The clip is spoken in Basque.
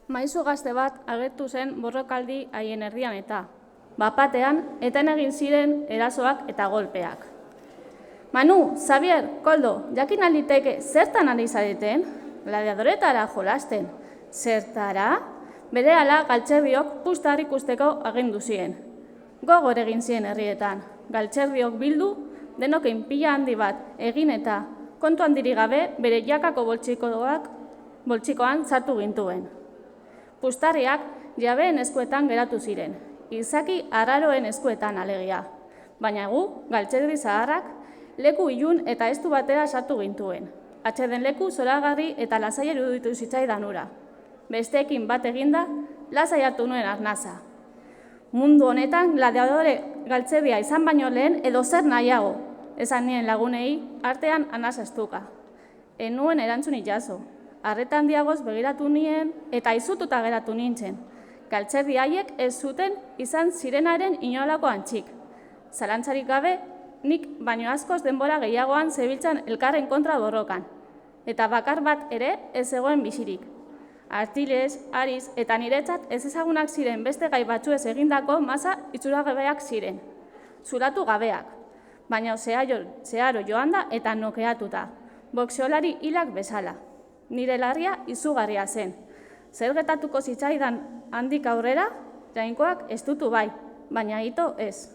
Maisu gazte bat agertu zen borrokaldi haien erdian eta, bapatean, eten egin ziren erasoak eta golpeak. Manu, Xavier, Koldo, jakin aliteke zertan ari zareten? Gladiadoretara jolasten. Zertara? Berehala galtzerdiok pustar ikusteko agindu ziren. Gogor egin ziren herrietan. Galtzerdiok bildu, denokein pila handi bat egin eta kontu handirik gabe bere jakako boltsikoan sartu gintuen. Pustarriak jabeen eskuetan geratu ziren, izaki arraroen eskuetan alegia. Baina gu, galtzerdi zaharrak, leku ilun eta estu batera sartu gintuen. Atseden leku zoragarri eta lasai iruditu zitzaidan hura. Besteekin bat eginda, lasai hartu nuen arnaza. Mundu honetan gladiadore galtzerdia izan baino lehen edo zer nahiago, esan nien lagunei artean arnaza estuka. Enuen erantzunik jaso. Arreta handiagoz begiratu nien eta izututa geratu nintzen. Galtzerdi haiek ez zuten izan zirenaren inolako antxik. Zalantzarik gabe, nik baino askoz denbora gehiagoan zebiltzan elkarren kontra borrokan. Eta bakar bat ere ez zegoen bizirik. Artiles, Ariz eta niretzat ez ezagunak ziren beste gai batzuez egindako masa itxuragabeak ziren. Zuratu gabeak, baina zeharo joan da eta nokeatuta. Boxeolari hilak bezala. Nire larria izugarria zen. Zer gertatuko zitzaidan handik aurrera, jainkoak estutu bai, baina ito ez.